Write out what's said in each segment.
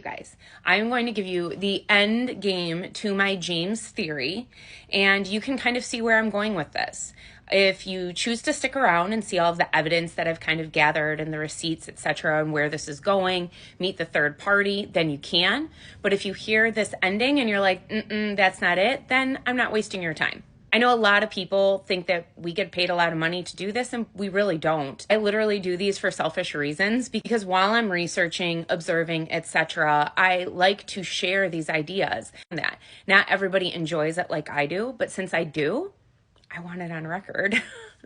Guys, I'm going to give you the end game to my James theory, and you can kind of see where I'm going with this. If you choose to stick around and see all of the evidence that I've kind of gathered and the receipts, etc., and where this is going, meet the third party, then you can. But if you hear this ending and you're like, that's not it, then I'm not wasting your time. I know a lot of people think that we get paid a lot of money to do this, and we really don't. I literally do these for selfish reasons because while I'm researching, observing, etc., I like to share these ideas. That not everybody enjoys it like I do, but since I do, I want it on record.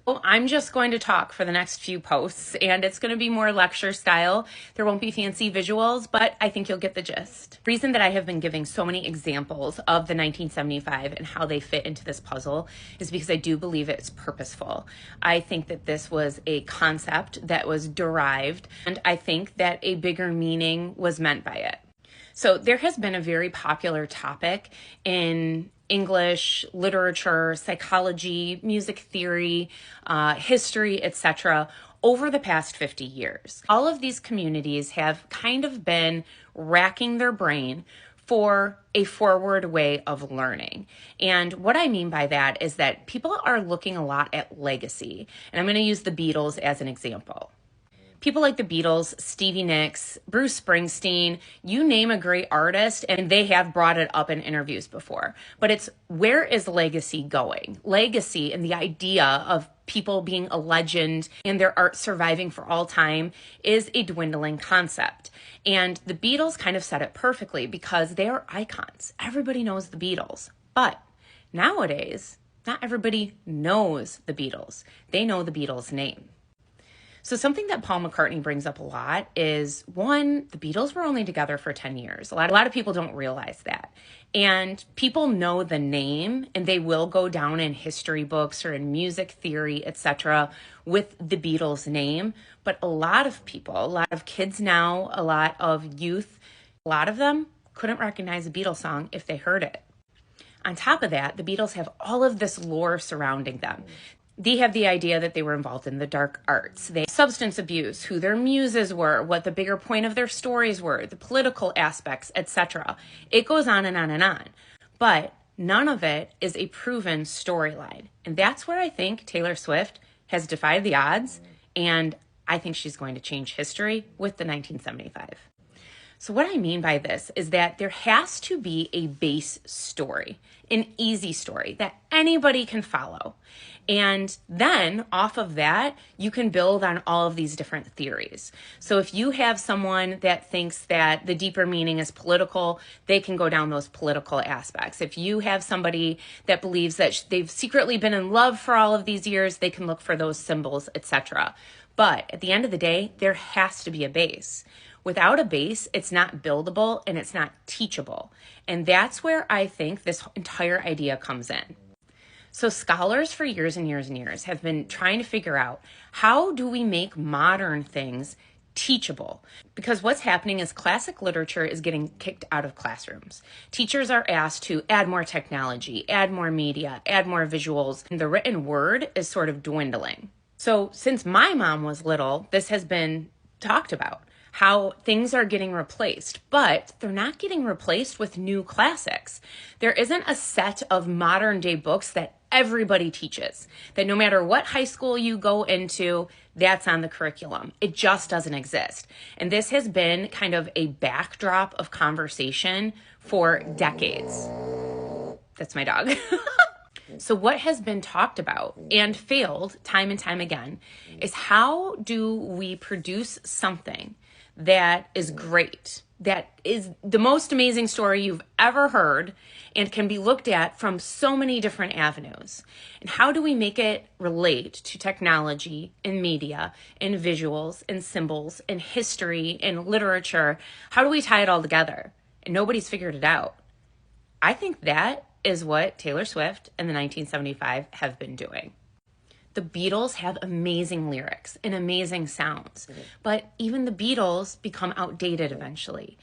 Well, I'm just going to talk for the next few posts, and it's going to be more lecture style. There won't be fancy visuals, but I think you'll get the gist. The reason that I have been giving so many examples of the 1975 and how they fit into this puzzle is because I do believe it's purposeful. I think that this was a concept that was derived, and I think that a bigger meaning was meant by it. So there has been a very popular topic in English, literature, psychology, music theory, history, etc., over the past 50 years. All of these communities have kind of been racking their brain for a forward way of learning. And what I mean by that is that people are looking a lot at legacy. And I'm going to use the Beatles as an example. People like the Beatles, Stevie Nicks, Bruce Springsteen, you name a great artist, and they have brought it up in interviews before. But it's, where is legacy going? Legacy and the idea of people being a legend and their art surviving for all time is a dwindling concept. And the Beatles kind of said it perfectly because they are icons. Everybody knows the Beatles. But nowadays, not everybody knows the Beatles. They know the Beatles' name. So something that Paul McCartney brings up a lot is, one, the Beatles were only together for 10 years. A lot of people don't realize that. And people know the name, and they will go down in history books or in music theory, etc., with the Beatles' name. But a lot of people, a lot of kids now, a lot of youth, a lot of them couldn't recognize a Beatles song if they heard it. On top of that, the Beatles have all of this lore surrounding them. They have the idea that they were involved in the dark arts, they substance abuse, who their muses were, what the bigger point of their stories were, the political aspects, etc. It goes on and on and on. But none of it is a proven storyline. And that's where I think Taylor Swift has defied the odds, and I think she's going to change history with the 1975. So what I mean by this is that there has to be a base story, an easy story that anybody can follow. And then off of that, you can build on all of these different theories. So if you have someone that thinks that the deeper meaning is political, they can go down those political aspects. If you have somebody that believes that they've secretly been in love for all of these years, they can look for those symbols, etc. But at the end of the day, there has to be a base. Without a base, it's not buildable and it's not teachable. And that's where I think this entire idea comes in. So scholars for years and years and years have been trying to figure out, how do we make modern things teachable? Because what's happening is classic literature is getting kicked out of classrooms. Teachers are asked to add more technology, add more media, add more visuals, and the written word is sort of dwindling. So since my mom was little, this has been talked about, how things are getting replaced, but they're not getting replaced with new classics. There isn't a set of modern day books that everybody teaches, that no matter what high school you go into, that's on the curriculum. It just doesn't exist. And this has been kind of a backdrop of conversation for decades. That's my dog. So what has been talked about and failed time and time again is, how do we produce something that is great, that is the most amazing story you've ever heard and can be looked at from so many different avenues? And how do we make it relate to technology and media and visuals and symbols and history and literature? How do we tie it all together? And nobody's figured it out. I think that is what Taylor Swift and the 1975 have been doing. The Beatles have amazing lyrics and amazing sounds, but even the Beatles become outdated eventually.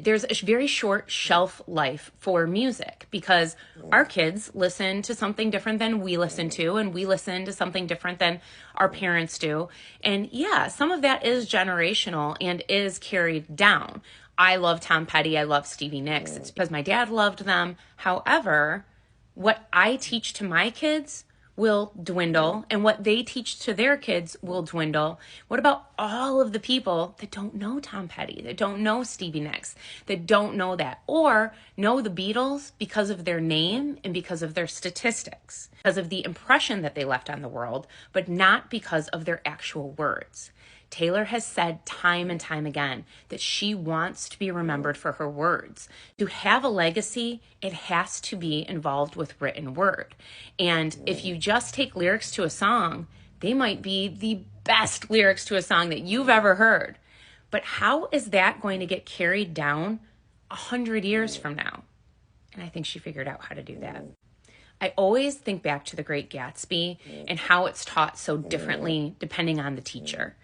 There's a very short shelf life for music because our kids listen to something different than we listen to, and we listen to something different than our parents do. And yeah, some of that is generational and is carried down. I love Tom Petty, I love Stevie Nicks. It's because my dad loved them. However, what I teach to my kids will dwindle, and what they teach to their kids will dwindle. What about all of the people that don't know Tom Petty, that don't know Stevie Nicks, that don't know that, or know the Beatles because of their name and because of their statistics, because of the impression that they left on the world, but not because of their actual words? Taylor has said time and time again that she wants to be remembered for her words. To have a legacy, it has to be involved with written word. And if you just take lyrics to a song, they might be the best lyrics to a song that you've ever heard. But how is that going to get carried down 100 years from now? And I think she figured out how to do that. I always think back to The Great Gatsby and how it's taught so differently depending on the teacher.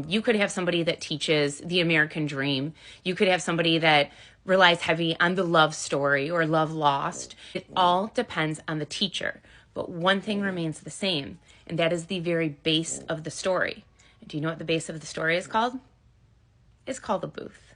You could have somebody that teaches the American dream. You could have somebody that relies heavy on the love story or love lost. It all depends on the teacher. But one thing remains the same, and that is the very base of the story. Do you know what the base of the story is called? It's called the booth.